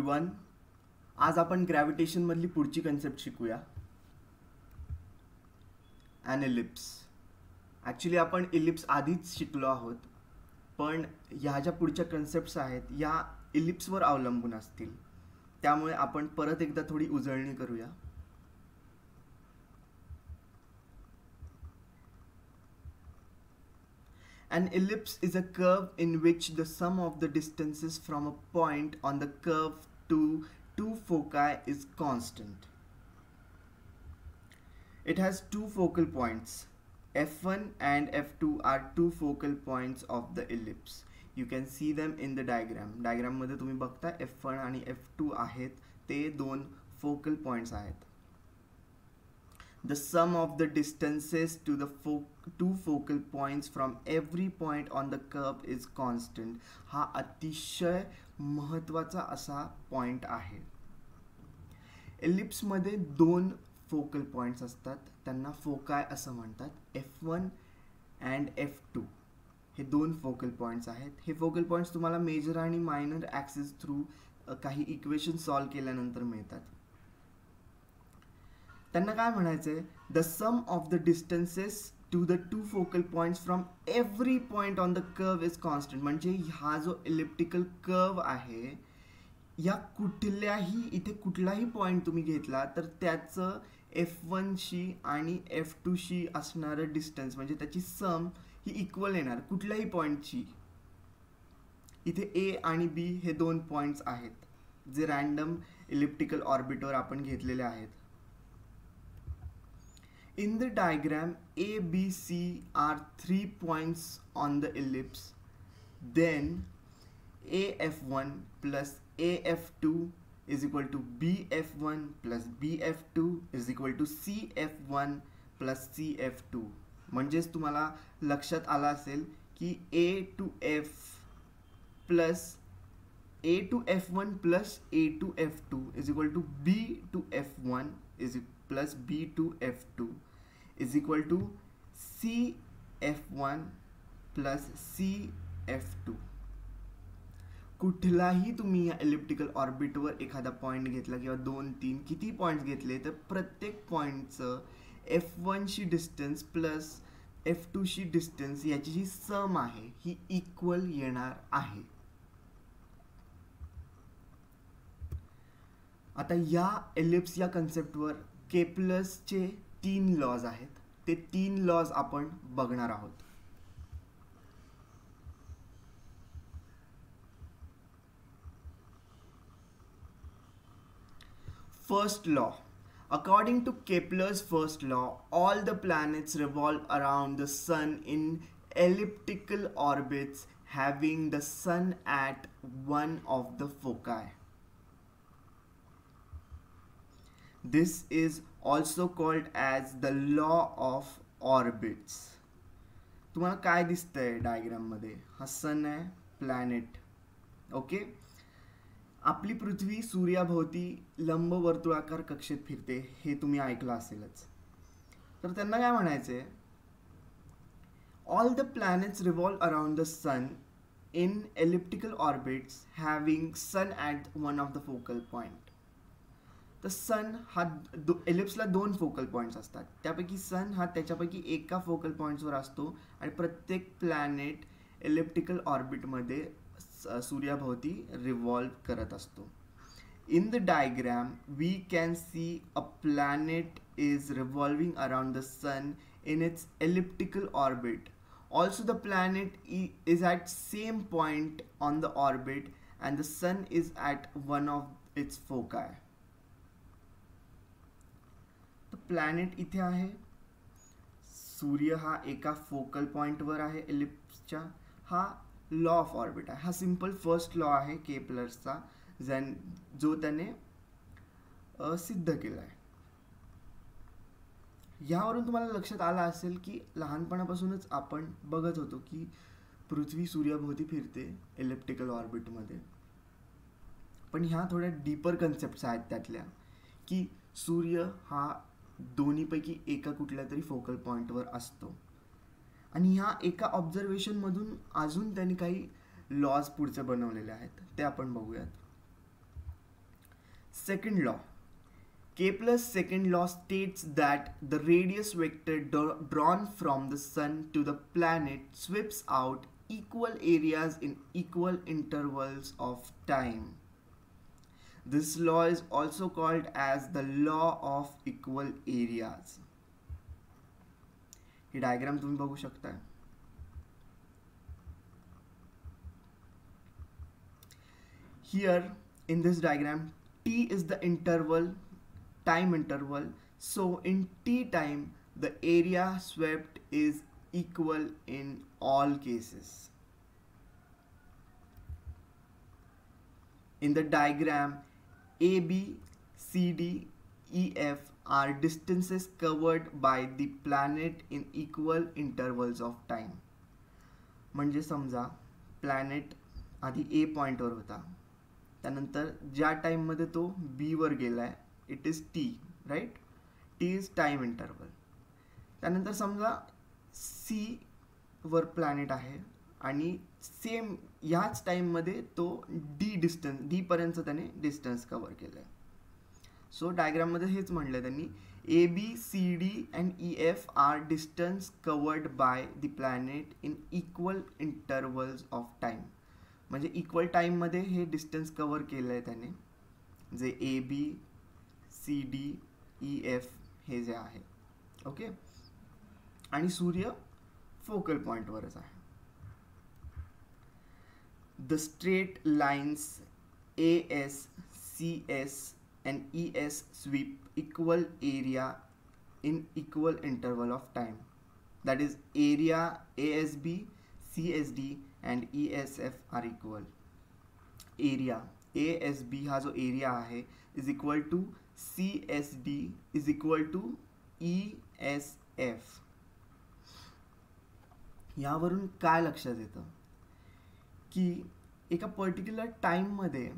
Everyone, आज आपण gravitation मधली पुढची कन्सेप्ट शिकूया. An ellipse. ॲक्च्युली आपण इलिप्स आधीच शिकलो आहोत, पण ह्या ज्या पुढच्या कन्सेप्ट्स आहेत या इलिप्सवर अवलंबून असतील, त्यामुळे आपण परत एकदा थोडी उजळणी करूया. An ellipse is a curve in which the sum of the distances from a point on the curve to two foci is constant. It has two focal points. F1 and F2 are two focal points of the ellipse. You can see them in the diagram. Diagram मध्ये तुम्ही बघता F1 आणि F2 आहेत, ते दोन focal points आहेत. The sum of the distances to the two focal points from every point on the curve is constant. हा अतिशय महत्त्वाचा असा पॉइंट आहे. एलिप्स मध्ये दोन फोकल पॉइंट्स असतात, त्यांना फोकाय असं म्हणतात. F1 and F2 हे दोन फोकल पॉइंट्स आहेत. हे फोकल पॉइंट्स तुम्हाला मेजर आणि मायनर ॲक्सिस थ्रू काही इक्वेशन सॉल्व केल्यानंतर मिळतात. त्यांना काय म्हणायचंय? The sum of the distances to the two focal points from every point on the curve is constant. म्हणजे हा जो इलिप्टिकल कर्व आहे, या कुठल्याही इथे कुठलाही पॉइंट तुम्ही घेतला तर त्याचं F1 शी आणि F2 शी असणारं डिस्टन्स म्हणजे त्याची सम ही इक्वल येणार कुठल्याही पॉइंटची. इथे A आणि B हे दोन पॉइंट्स आहेत जे रँडम इलिप्टिकल ऑर्बिटवर आपण घेतलेले आहेत. In the diagram, A, B, C are 3 points on the ellipse. Then AF1 plus AF2 is equal to BF1 plus BF2 is equal to CF1 plus CF2. म्हणजेच तुम्हाला लक्षात आला असेल की A to F plus A to F1 plus A to F2 is equal to B to F1 is plus B to F2 is equal to CF1 plus CF2. कुठलाही तुम्ही या elliptical ऑर्बिटवर एखादा पॉइंट घेतला किंवा 2-3 किती पॉइंट्स घेतले तर प्रत्येक पॉइंटचं F1 शी डिस्टन्स प्लस F2 शी डिस्टन्स याची जी सम आहे ही इक्वल येणार आहे. आता या एलिप्स या कन्सेप्टवर केप्लर्सचे 3 लॉज आहेत. ते 3 लॉज आपण बघणार आहोत. First law. According to Kepler's first law, all the planets revolve around the sun in elliptical orbits having the sun at one of the foci. This is also called as the law of orbits. तुम्हाला काय दिसतंय diagram मध्ये? हा सन आहे, planet. Okay, आपली पृथ्वी सूर्याभोवती लंबवर्तुळाकार कक्षेत फिरते, हे तुम्ही ऐकलं असेलच. तर त्यांना काय म्हणायचंय? All the planets revolve around the sun in elliptical orbits having sun at one of the focal point. तर सन हा एलिप्सला 2 फोकल पॉइंट्स असतात, त्यापैकी सन हा त्याच्यापैकी एका फोकल पॉइंट्सवर असतो आणि प्रत्येक प्लॅनेट एलिप्टिकल ऑर्बिटमध्ये सूर्याभोवती रिव्हॉल्व करत असतो. In the diagram we can see a planet is revolving around the sun in its elliptical orbit. Also the planet is at same point on the orbit and the sun is at one of its foci. Planet इथे आहे, सूर्य हा एका focal पॉइंटवर आहे एलिप्सच्या. हा law of orbit आहे. हा simple first law आहे केप्लर्सचा, जो त्याने सिद्ध केला आहे. यावरून तुम्हाला लक्षात आलं असेल की लहानपणापासूनच आपण बघत होतो की पृथ्वी सूर्याभोवती फिरते इलिप्टिकल ऑर्बिटमध्ये. पण ह्या थोड्या डीपर कन्सेप्ट्स आहेत त्यातल्या, की सूर्य हा दोन्हीपैकी एका कुठल्या तरी फोकल पॉइंटवर असतो आणि ह्या एका ऑब्झर्वेशनमधून अजून त्यांनी काही लॉज पुढचे बनवलेले आहेत, ते आपण बघूयात. Second law. Kepler's second law states that the radius vector drawn from the sun to the planet sweeps out equal areas in equal intervals of time. This law is also called as the law of equal areas. He diagram तुम्ही बघू शकता. Here in this diagram, t is the time interval. So in t time, the area swept is equal in all cases. In the diagram, AB, CD, EF are distances covered by the planet in equal intervals of time. म्हणजे समजा planet आधी ए पॉइंटवर होता, त्यानंतर ज्या टाईममध्ये तो B वर गेलाय it is T, right. T is time interval. त्यानंतर समजा सी वर प्लॅनेट आहे आणि सेम ह्याच टाईममध्ये तो डी पर्यंत त्याने डिस्टन्स कव्हर केलं आहे. सो डायग्राममध्ये हेच म्हटलं त्यांनी, A B C D and E F are distance covered by the planet in equal intervals of time. म्हणजे इक्वल टाईममध्ये हे डिस्टन्स कवर केलं आहे त्याने, जे A B C D E F हे जे आहे. ओके. आणि सूर्य फोकल पॉईंटवरच आहे. The straight lines A S C S and ES sweep equal area in equal interval of time. That is, area ASB, CSD and ESF are equal. Area ASB हा जो area आहे is equal to CSD is equal to ESF. यावरून काय लक्षात येतं की एका particular टाईममध्ये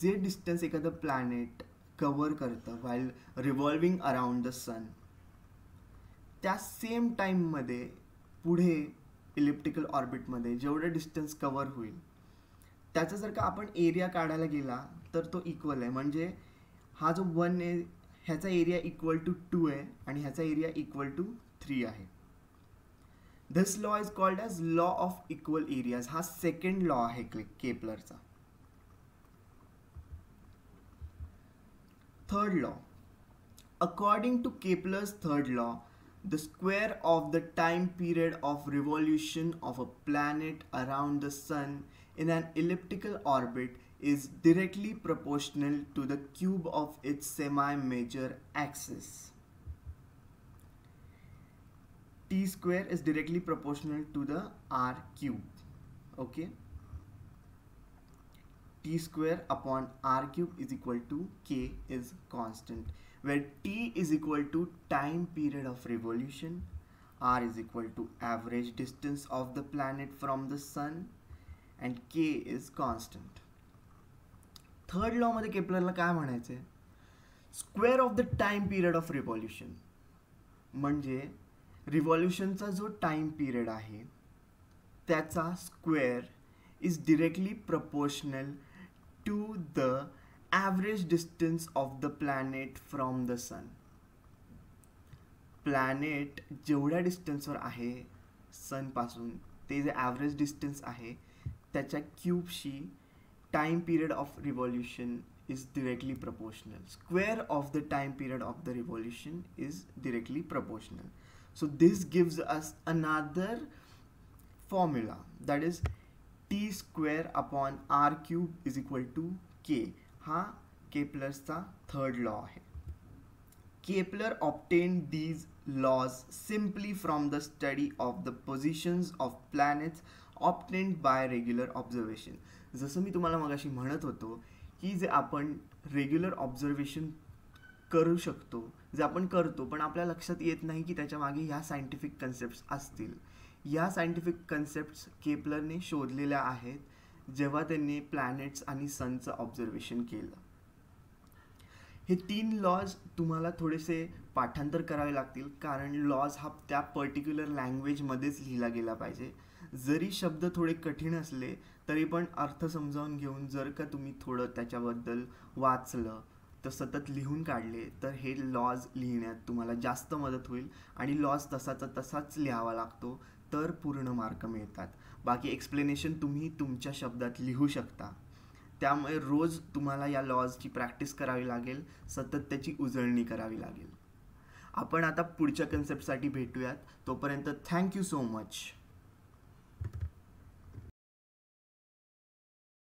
जे डिस्टन्स एखादं प्लॅनेट कवर करतं व्हाईल रिव्हॉल्विंग अराउंड द सन, त्या सेम टाईममध्ये पुढे इलिप्टिकल ऑर्बिटमध्ये जेवढं डिस्टन्स कवर होईल त्याचा जर का आपण एरिया काढायला गेला तर तो इक्वल आहे. म्हणजे हा जो 1 आहे ह्याचा एरिया इक्वल टू 2 आहे आणि ह्याचा एरिया इक्वल टू 3 आहे. This law is called as law of equal areas. हा सेकंड लॉ आहे केपलरचा. Third law. According to Kepler's third law, the square of the time period of revolution of a planet around the sun in an elliptical orbit is directly proportional to the cube of its semi-major axis. T square is directly proportional to the r cube. Okay. T square upon r cube is equal to k is constant, where t is equal to time period of revolution, r is equal to average distance of the planet from the sun and k is constant. Third law मध्ये केपलरला काय म्हणायचंय, square of the time period of revolution. म्हणजे रिव्हॉल्युशनचा जो time period आहे त्याचा square is directly proportional to the average distance of the planet from the sun. Planet जेवढ्या डिस्टन्सवर आहे सन पासून ते जे ॲव्हरेज डिस्टन्स आहे त्याच्या क्यूबशी time period of revolution is directly proportional. Square of the time period of the revolution is directly proportional. So this gives us another formula, that is T square upon r cube is equal to k. हा केपलरचा third law आहे. Kepler obtained these laws simply from the study of the positions of planets obtained by regular observation. जसं मी तुम्हाला मगाशी म्हणत होतो की जे आपण रेग्युलर ऑब्झर्वेशन करू शकतो, जे आपण करतो पण आपल्या लक्षात येत नाही की त्याच्या मागे ह्या सायंटिफिक कन्सेप्ट्स असतील. या सायंटिफिक कन्सेप्ट्स केपलरने शोधलेल्या आहेत जेव्हा त्यांनी प्लॅनेट्स आणि सनचं ऑब्झर्वेशन केलं. हे 3 लॉज तुम्हाला थोडेसे पाठांतर करावे लागतील, कारण लॉज हा त्या पर्टिक्युलर लँग्वेजमध्येच लिहिला गेला पाहिजे. जरी शब्द थोडे कठीण असले तरी पण अर्थ समजावून घेऊन जर का तुम्ही थोडं त्याच्याबद्दल वाचलं तर सतत लिहून काढले तर हे लॉज लिहिण्यात तुम्हाला जास्त मदत होईल आणि लॉज तसाचा तसाच लिहावा लागतो तर पूर्ण मार्क मिळतात. बाकी एक्सप्लेनेशन तुम्ही तुमच्या शब्दात लिहू शकता. त्यामुळे रोज तुम्हाला या लॉजची प्रॅक्टिस करावी लागेल, सतत त्याची उजळणी करावी लागेल. आपण आता पुढच्या कन्सेप्टसाठी भेटूयात. तोपर्यंत थँक्यू सो मच.